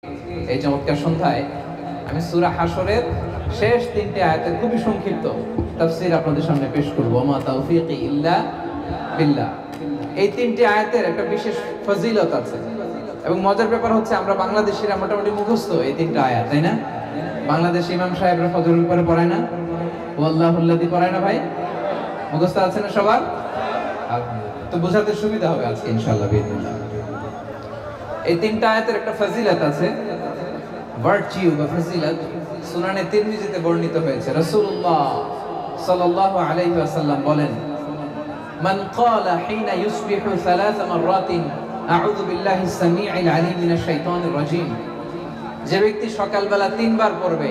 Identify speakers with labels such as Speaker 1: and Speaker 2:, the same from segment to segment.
Speaker 1: এই চমৎকার সন্ধ্যায় আমি সূরা হাশরের শেষ তিনটি আয়াতের খুবই সংক্ষিপ্ত তাফসীর আপনাদের সামনে পেশ করব। মা তাওফীকি ইল্লা বিল্লাহ। এই তিনটি আয়াতের একটা বিশেষ ফজিলত আছে এবং মজার ব্যাপার হচ্ছে আমরা বাংলাদেশিরা মোটামুটি মুখস্থ এই তিনটা আয়াত, তাই না? বাংলাদেশি ইমাম সাহেবরা ফজরের উপরে পড়ায় না, ওয়াল্লাহুল্লাযী পড়ায় না ভাই? মুখস্থ আছে না সবার? তো বোঝাতে সুবিধা হবে আজকে ইনশাআল্লাহ বিইذنিল্লাহ। এই তিনটা আয়াতের একটা ফজিলত আছে, ভার্চিউ বা ফজিলত সুনানে তিরমিজিতে বর্ণিত হয়েছে। রাসূলুল্লাহ সাল্লাল্লাহু আলাইহি ওয়াসাল্লাম বলেন, মান ক্বালা হিনা ইউসবিহু সালাস মাররাতিন আউযু বিল্লাহিস সামিউল আলিম মিনাশ শাইতানির রাজীম, যে ব্যক্তি সকালবেলা তিনবার পড়বে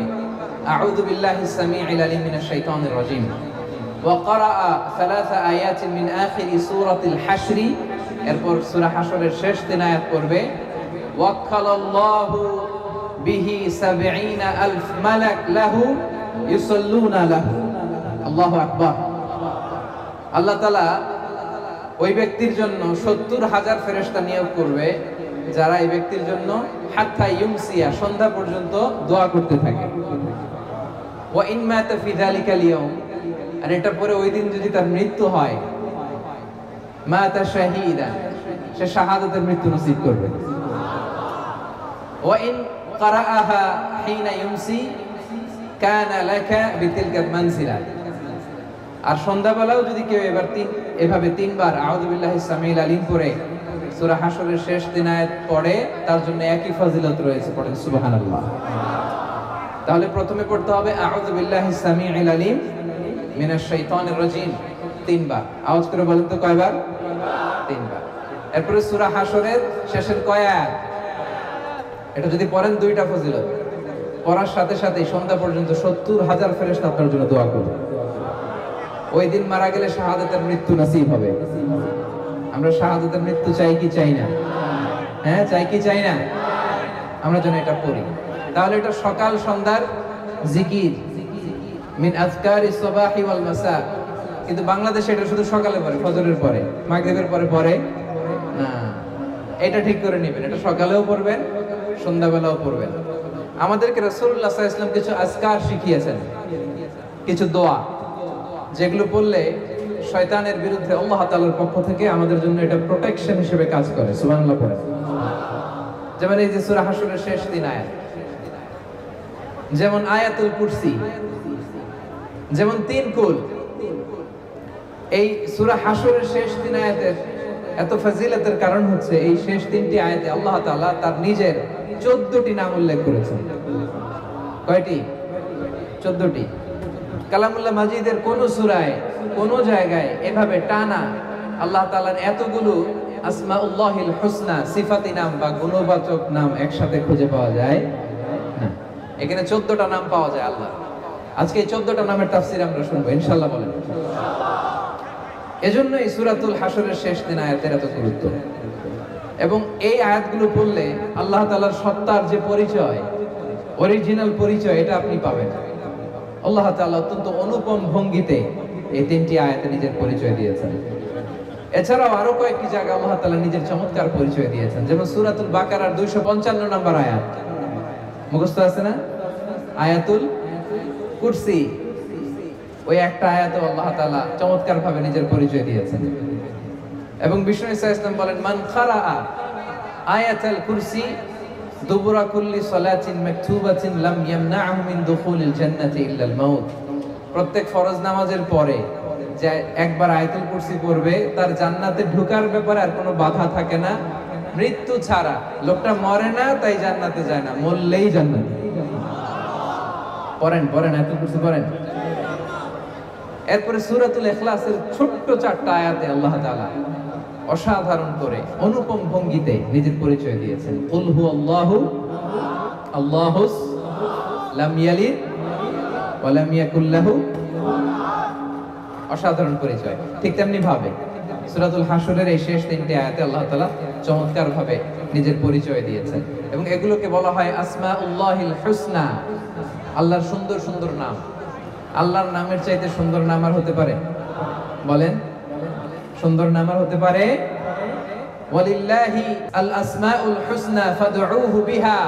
Speaker 1: আউযু বিল্লাহিস সামিউল আলিম মিনাশ শাইতানির রাজীম ওয়া ক্বারাআ সালাস আয়াতিন মিন আখিরি সূরাতিল হাশর, এরপর সূরা হাশরের শেষ তিন আয়াত পড়বে, ওয়াক্কালাল্লাহু বিহি ৭০,০০০ মালাক লাহু ইউসাল্লুনা লাহু। আল্লাহু আকবার। আল্লাহ তাআলা ওই ব্যক্তির জন্য ৭০,০০০ ফেরেশতা নিয়োগ করবে যারা এই ব্যক্তির জন্য হাত্তা ইউমসিয়া সন্ধ্যা পর্যন্ত দোয়া করতে থাকে। ওয়া ইন মাতা ফি যালিকাল ইয়াউম, আর এটা পরে ওই দিন যদি তার মৃত্যু হয়, মাতা শাহীদা, সে শাহাদাতের মৃত্যু নসিব করবে। ওয়া ইন ক্বারাআহা হিনা ইউমসি কানা লাকা বিতিলকা মানজিলা, আর সন্ধ্যাবেলাও যদি কেউ এভাবে তিনবার আউযু বিল্লাহিস সামিউল আলিম পড়ে সূরা হাশরের শেষ তিন আয়াত পড়ে, তার জন্য একই ফজিলত রয়েছে। পড়েন সুবহানাল্লাহ। তাহলে প্রথমে পড়তে হবে আউযু বিল্লাহিস সামিউল আলিম মিনাশ শাইতানির রাজীম তিনবার। আওয়াজ করে বলেন তো কয়বার? তিনবার। এরপরে সূরা হাশরের শেষের কয় আয়াত? এটা যদি পড়েন দুইটা ফজিলত। পড়ার সাথে সাথে সন্ধ্যা পর্যন্ত ৭০,০০০ ফেরেশতা আপনার জন্য দোয়া করবে। ওই দিন মারা গেলে শাহাদাতের মৃত্যু নসিব হবে। আমরা শাহাদাতের মৃত্যু চাই কি চাই না? হ্যাঁ, চাই কি চাই না? আমরা যেন এটা পড়ি। তাহলে এটা সকাল সন্ধ্যার জিকির, মিন আযকারিস সাবাহি ওয়াল মাসা। কিন্তু বাংলাদেশে এটা শুধু সকালে পড়ে, ফজরের পরে, মাগরিবের পরে পড়ে না। এটা ঠিক করে নেবেন, এটা সকালেও পড়বেন, সন্ধ্যাবেলাও পড়বেন। আমাদেরকে রাসূলুল্লাহ সাল্লাল্লাহু আলাইহি ওয়াসাল্লাম কিছু আজকার শিখিয়েছেন, কিছু দোয়া, যেগুলো পড়লে শয়তানের বিরুদ্ধে আল্লাহ তাআলার পক্ষ থেকে আমাদের জন্য এটা প্রোটেকশন হিসেবে কাজ করে। সুবহানাল্লাহ পড়েন। যেমন এই যে সূরা হাশরের শেষ তিন আয়াত, যেমন আয়াতুল কুরসি, যেমন তিন কুল। এই সূরা হাশরের শেষ তিন আয়াতের এত ফজিলতের কারণ হচ্ছে এই শেষ তিনটি আয়াতে আল্লাহ তাআলা তার নিজের ১৪টি নাম উল্লেখ করেছেন। কয়টি? ১৪টি। কালামুল্লাহ মাজিদের কোন সূরায় কোন জায়গায় এভাবে টানা আল্লাহ তাআলার এতগুলো আসমাউল্লাহিল হুসনা সিফাতি নাম বা গুণবাচক নাম একসাথে খুঁজে পাওয়া যায় না। এখানে ১৪টা নাম পাওয়া যায় আল্লাহ। আজকে এই ১৪টা নামের তাফসীর আমরা শুনবো ইনশাআল্লাহ। বলেন এজন্য এই সূরাতুল হাশরের শেষ তিন আয়াতের এত গুরুত্ব। এবং এই আয়াতগুলো পড়লে আল্লাহ তাআলার সত্তার যে পরিচয়, অরিজিনাল পরিচয়, এটা আপনি পাবেন। আল্লাহ তাআলা অত্যন্ত অনুপম ভঙ্গিতে এই তিনটি আয়াতে নিজের পরিচয় দিয়েছেন। এছাড়াও আরো কয়েকটি জায়গায় আল্লাহ তাআলা নিজের চমৎকার পরিচয় দিয়েছেন। যেমন সূরাতুল বাকারার ২৫৫ নম্বর আয়াত মুখস্থ আছে না? আয়াতুল কুরসি, ওই একটা আয়াতে আল্লাহ তাআলা চমৎকার ভাবে নিজের পরিচয় দিয়েছেন। এবং বিষ্ণু ইসা ইসলাম বলেন, মান খারাআ আয়াতুল কুরসি দুবুরা কুল্লি সালাতিন মাকতুবাতিন লাম ইয়ামনাহু মিন দুখুলিল জান্নাতি ইল্লাল মাউত। প্রত্যেক ফরজ নামাজের পরে যে একবার আয়াতুল কুরসি পড়বে, তার জান্নাতে ঢোকার ব্যাপারে আর কোনো বাধা থাকে না, মৃত্যু ছাড়া। লোকটা মরে না তাই জান্নাতে যায় না, মরলেই জান্নাতে। পড়েন আয়াতুল কুরসি পড়েন। এরপরে সূরাতুল ইখলাসের ছোট্ট ৪টা আয়াতে আল্লাহ তাআলা অসাধারণ করে অনুপম ভঙ্গিতে নিজের পরিচয় দিয়েছেন। কুল হুয়াল্লাহু আল্লাহুস লাম ইয়ালিদ ওয়া লাম ইয়াকুল লাহু, অসাধারণ পরিচয়। ঠিক তেমনি ভাবে সূরাতুল হাশরের এই শেষ তিনটি আয়াতে আল্লাহ তাআলা চমৎকার ভাবে নিজের পরিচয় দিয়েছেন। এবং এগুলোকে বলা হয় আসমাউল্লাহিল হুসনা, আল্লাহর সুন্দর সুন্দর নাম। আল্লাহর নামের চাইতে সুন্দর নাম আর হতে পারে? বলেন, সুন্দর নাম আর হতে পারে? ওয়ালিল্লাহি আল আসমাউল হুসনা ফাদউহু বিহা।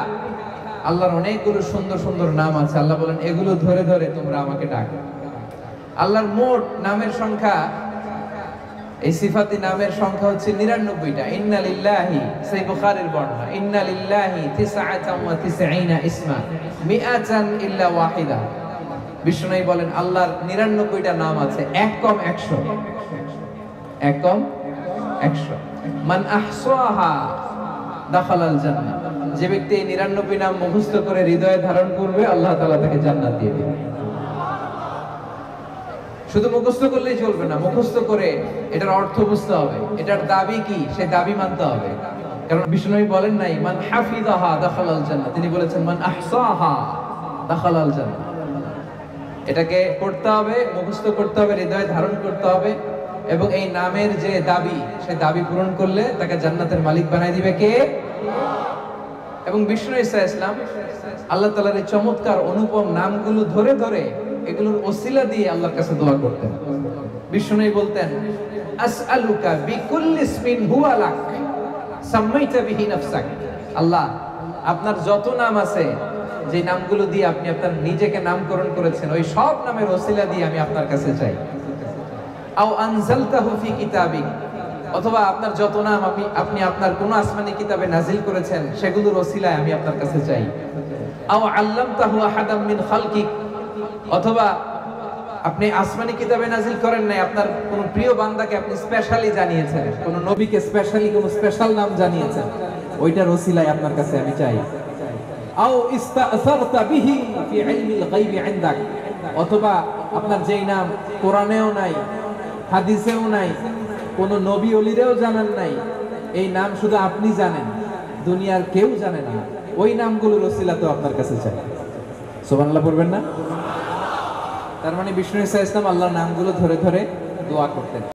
Speaker 1: আল্লাহর অনেকগুলো সুন্দর সুন্দর নাম আছে, আল্লাহ বলেন এগুলো ধরে ধরে তোমরা আমাকে ডাকো। আল্লাহর মোট নামের সংখ্যা, এই সিফাতি নামের সংখ্যা হচ্ছে 99টা। ইন্না লিল্লাহি, সেই বুখারীর বর্ণনা, ইন্না লিল্লাহি 99 ইসমা মিআতান ইল্লা ওয়াহিদা। বিষ্ণু বলেন আল্লাহর 99টা নাম আছে, এক কম 100, এক কম 100। মান আহসাহা দাখালাল জান্নাহ। যে ব্যক্তি এই 99 নাম মুখস্থ করে হৃদয়ে ধারণ করবে, আল্লাহ তাআলা তাকে জান্নাত দিয়ে দিবেন। শুধু মুখস্থ করলেই চলবে না, মুখস্থ করে এটার অর্থ বুঝতে হবে, এটার দাবি কি সেই দাবি মানতে হবে। কারণ বিষ্ণু বলেন নাই মান হাফিজাহা দাখালাল জান্নাহ, তিনি বলেছেন মান আহসাহা দাখালাল জান্নাহ। এটাকে করতে হবে, মুখস্থ করতে হবে, হৃদয়ে ধারণ করতে হবে, এবং এই নামের যে দাবি, সেই দাবি পূরণ করলে তাকে জান্নাতের মালিক বানাই দিবে কে? এবং বিষ্ণু ঈসা ইসলাম আল্লাহ তাআলার এই চমৎকার অনুপম নামগুলো ধরে ধরে এগুলোর ওসিলা দিয়ে আল্লাহর কাছে দোয়া করতেন। বিষ্ণু বলতেন আসআলুকা বিকুল্লি ইসমিন হুয়া লাক সাম্মাইতা বিহি নাফসাক। আল্লাহ, আপনার যত নাম আছে, যে নামগুলো দিয়ে আপনি আপনার নিজেকে নামকরণ করেছেন, ওই সব নামের ওসিলা দিয়ে আমি আপনার কাছে চাই। আও আনজালতাহু ফি কিতাবিক, অথবা আপনার যত নাম আপনি আপনার কোন আসমানি কিতাবে নাজিল করেছেন, সেগুলোর ওসিলায় আমি আপনার কাছে চাই। আও আল্লামতাহু আহাদাম মিন খালকিক, অথবা আপনি আসমানি কিতাবে নাজিল করেন নাই, আপনার কোন প্রিয় বান্দাকে আপনি স্পেশালি জানিয়েছেন, কোন নবীকে স্পেশালি কোন স্পেশাল নাম জানিয়েছেন, ওইটার ওসিলায় আপনার কাছে আমি চাই। আও ইস্তাসারতা বিহি ফি ইলমিল গায়বি ইনদাক, অথবা আপনার যেই নাম কোরআনেও নাই, হাদিসেও নাই, কোন নবী ওলিরেও জানেন নাই, এই নাম শুধু আপনি জানেন, দুনিয়ার কেউ জানে না, ওই নামগুলোর ওসিলা তো আপনার কাছে চাই। সুবহানাল্লাহ পড়বেন না? তার মানে বিষ্ণু ঈসা ইসলাম আল্লাহর নামগুলো ধরে ধরে দোয়া করতেন।